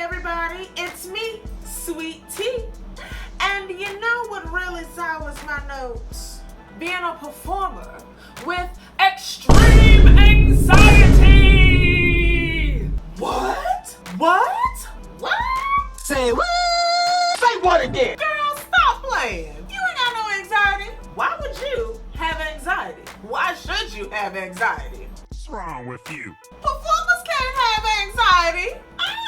everybody, it's me, Sweet Tea. And you know what really sours my notes? Being a performer with extreme anxiety! What? What? What? Say what? Say what again? Girl, stop playing. You ain't got no anxiety. Why would you have anxiety? Why should you have anxiety? What's wrong with you? Performers can't have anxiety.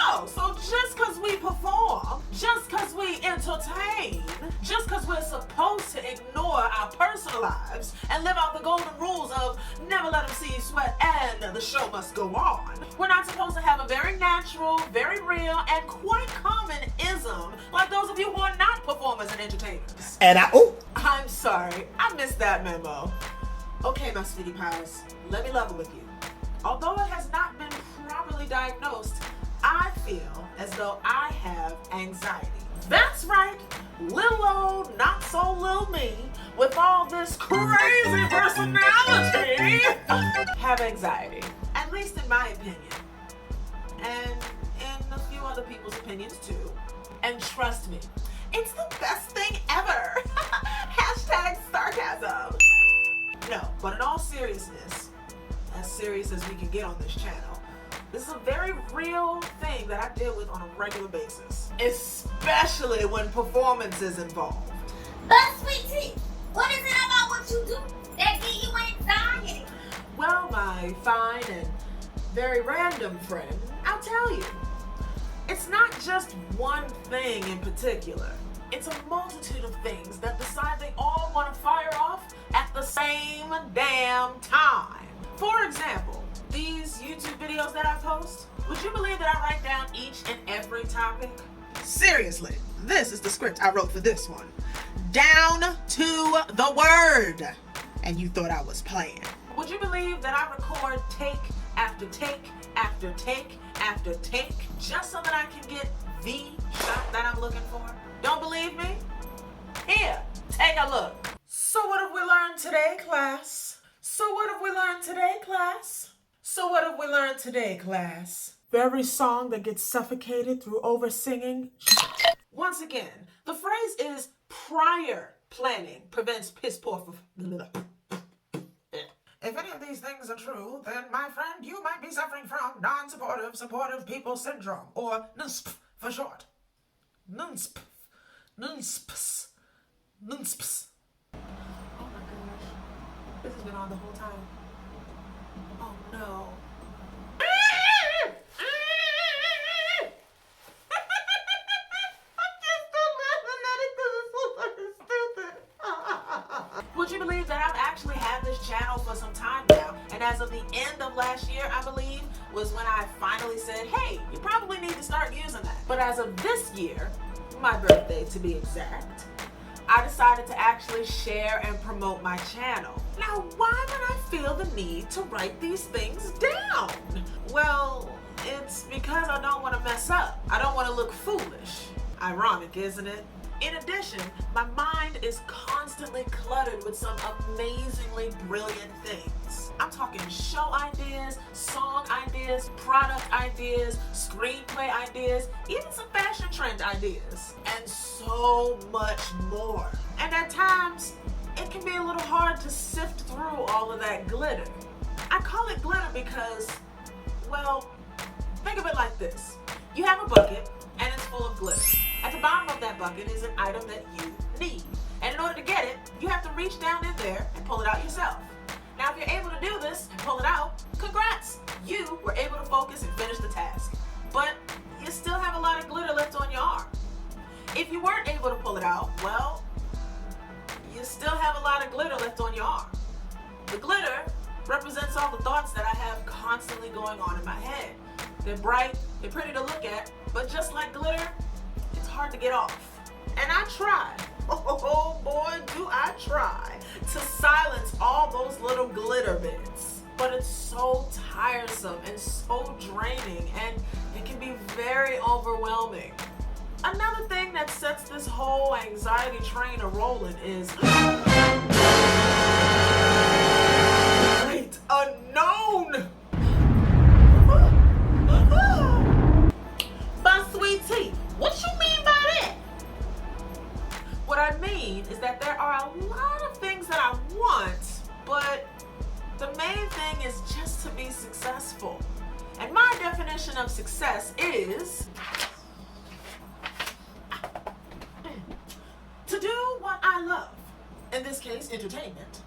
Oh, so just because we perform, just because we entertain, just because we're supposed to ignore our personal lives and live out the golden rules of never let them see you sweat and the show must go on, we're not supposed to have a very natural, very real, and quite common ism like those of you who are not performers and entertainers. And I'm sorry, I missed that memo. Okay, my SweeTee Pies, let me level with you. Although it has not been properly diagnosed, I feel as though I have anxiety. That's right, little old, not so little me, with all this crazy personality, have anxiety. At least in my opinion. And in a few other people's opinions too. And trust me, it's the best thing ever. Hashtag sarcasm. No, but in all seriousness, as serious as we can get on this channel, this is a very real thing that I deal with on a regular basis, especially when performance is involved. But SweeTee, what is it about what you do that give you anxiety? Well, my fine and very random friend, I'll tell you. It's not just one thing in particular. It's a multitude of things that decide they all want to fire off at the same damn time. For example, these YouTube videos that I post, would you believe that I write down each and every topic? Seriously, this is the script I wrote for this one. Down to the word. And you thought I was playing. Would you believe that I record take after take after take after take just so that I can get the shot that I'm looking for? Don't believe me? Here, take a look. So what have we learned today, class? So what have we learned today, class? So what have we learned today, class? Every song that gets suffocated through over-singing. Once again, the phrase is prior planning prevents piss poor. If any of these things are true, then my friend, you might be suffering from non-supportive, supportive people syndrome, or NSP for short. NSP. NSPs. NSPs. Oh my gosh. This has been on the whole time. Oh no. Would you believe that I've actually had this channel for some time now, and as of the end of last year, I believe, was when I finally said, hey, you probably need to start using that. But as of this year, my birthday to be exact, I decided to actually share and promote my channel. Now, why would I feel the need to write these things down? Well, it's because I don't want to mess up. I don't want to look foolish. Ironic, isn't it? In addition, my mind is constantly cluttered with some amazingly brilliant things. I'm talking show ideas, song ideas, product ideas, screenplay ideas, even some fashion trend ideas, and so much more. And at times, it can be a little hard to sift through all of that glitter. I call it glitter because, well, think of it like this. You have a bucket, and it's full of glitter. At the bottom of that bucket is an item that you need. And in order to get it, you have to reach down in there and pull it out yourself. Now, if you're able to do this and pull it out, congrats! You were able to focus and finish the task. But you still have a lot of glitter left on your arm. If you weren't able to pull it out, well, you still have a lot of glitter left on your arm. The glitter represents all the thoughts that I have constantly going on in my head. They're bright, they're pretty to look at, but just like glitter, it's hard to get off. And I try, oh boy, do I try, to silence all those little glitter bits. But it's so tiresome and so draining, and it can be very overwhelming. Another thing that sets this whole anxiety train a-rolling is great unknown. But sweet is to do what I love, in this case, entertainment,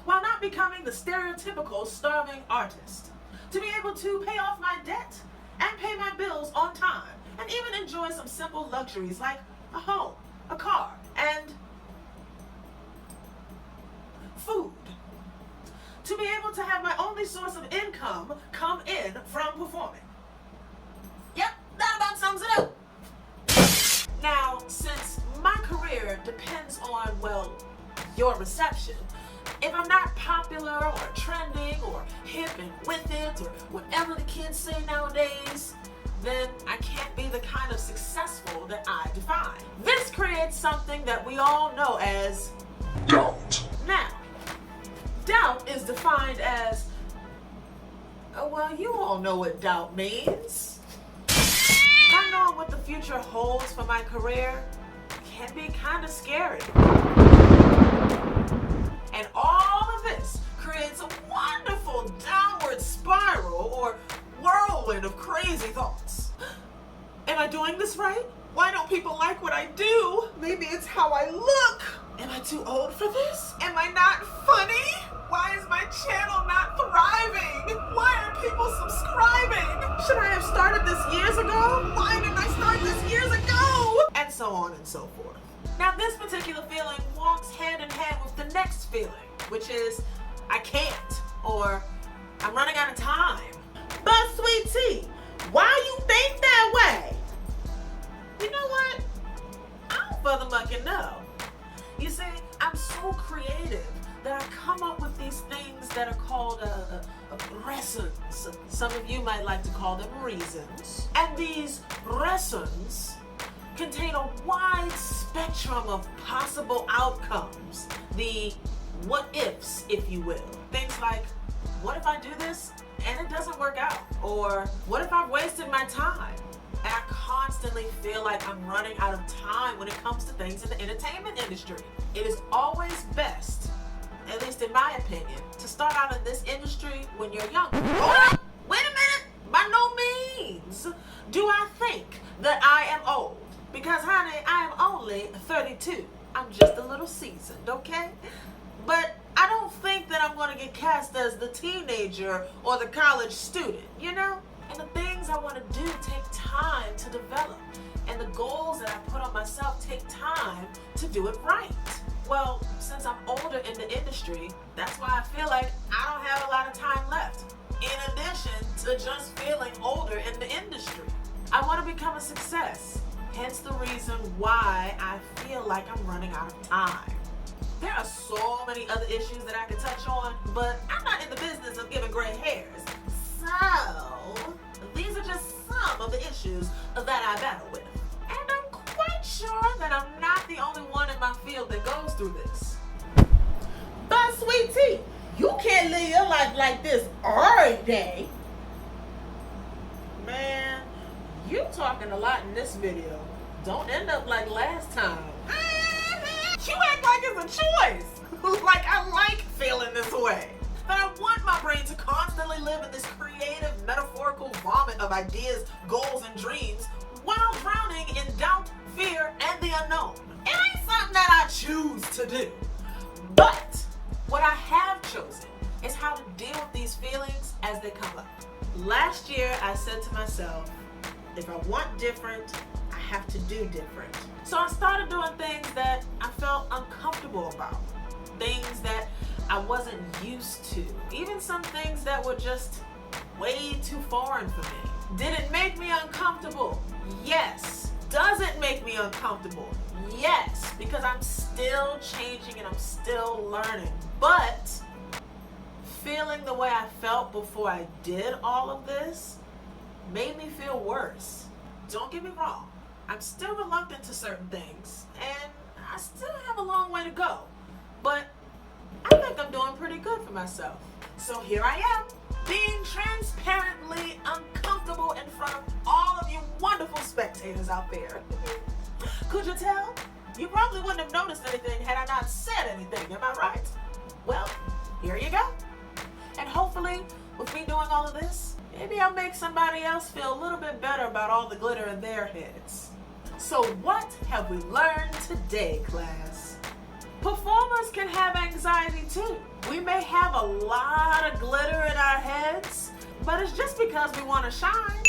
while not becoming the stereotypical starving artist. To be able to pay off my debt and pay my bills on time, and even enjoy some simple luxuries like a home, a car, and food. To be able to have my only source of income come in from performing. Yep, that about sums it up. Now, since my career depends on, well, your reception, if I'm not popular or trending or hip and with it or whatever the kids say nowadays, then I can't be the kind of successful that I define. This creates something that we all know as Doubt. now. Doubt is defined as, well, you all know what doubt means. Not knowing what the future holds for my career can be kind of scary. And all of this creates a wonderful downward spiral or whirlwind of crazy thoughts. Am I doing this right? Why don't people like what I do? Maybe it's how I look. Am I too old for this? Am I not funny? Why is my channel not thriving? Why are people subscribing? Should I have started this years ago? Why didn't I start this years ago? And so on and so forth. Now, this particular feeling walks hand in hand with the next feeling, which is I can't, or I'm running out of time. But SweeTee, why you think that way? You know what? I don't further know. You see, I'm so creative that I come up with these things that are called reasons. Some of you might like to call them reasons. And these reasons contain a wide spectrum of possible outcomes. The what ifs, if you will. Things like, what if I do this and it doesn't work out? Or what if I've wasted my time? And I constantly feel like I'm running out of time when it comes to things in the entertainment industry. It is always best, at least in my opinion, to start out in this industry when you're young. Hold up! Wait a minute! By no means do I think that I am old. Because, honey, I am only 32. I'm just a little seasoned, okay? But I don't think that I'm going to get cast as the teenager or the college student, you know? And the things I want to do take time to develop. And the goals that I put on myself take time to do it right. Well, since I'm older in the industry, that's why I feel like I don't have a lot of time left. In addition to just feeling older in the industry. I want to become a success. Hence the reason why I feel like I'm running out of time. There are so many other issues that I could touch on, but I'm not in the business of giving gray hairs. So, these are just some of the issues that I battle with. And I'm quite sure that I'm not the only one in my field that goes through this. But SweeTee, you can't live your life like this every day. Man, you talking a lot in this video. Don't end up like last time. You act like it's a choice. Like I like feeling this way. But I want my brain to constantly live in this creative, metaphorical vomit of ideas, goals, and dreams while drowning in doubt, fear, and the unknown. It ain't something that I choose to do. But what I have chosen is how to deal with these feelings as they come up. Last year, I said to myself, if I want different, I have to do different. So I started doing things that I felt uncomfortable about. Things that I wasn't used to. Even some things that were just way too foreign for me. Did it make me uncomfortable? Yes. Does it make me uncomfortable? Yes. Because I'm still changing and I'm still learning. But feeling the way I felt before I did all of this made me feel worse. Don't get me wrong. I'm still reluctant to certain things, and I still have a long way to go. But I think I'm doing pretty good for myself. So here I am, being transparently uncomfortable in front of all of you wonderful spectators out there. Could you tell? You probably wouldn't have noticed anything had I not said anything, am I right? Well, here you go. And hopefully, with me doing all of this, maybe I'll make somebody else feel a little bit better about all the glitter in their heads. So what have we learned today, class? Performers can have anxiety too. We may have a lot of glitter in our heads, but it's just because we want to shine.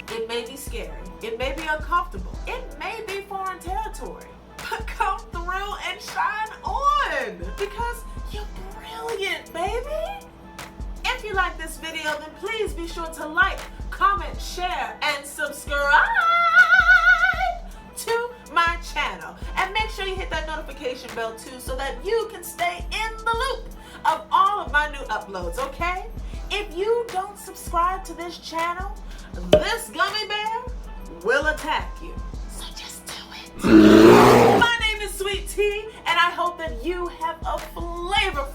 It may be scary. It may be uncomfortable. It may be foreign territory. But come through and shine on because you're brilliant, baby. If you like this video, then please be sure to like, comment, share, and subscribe to my channel. And make sure you hit that notification bell too so that you can stay in the loop of all of my new uploads, okay? If you don't subscribe to this channel, this gummy bear will attack you. So just do it. My name is SweeTee, and I hope that you have a flavorful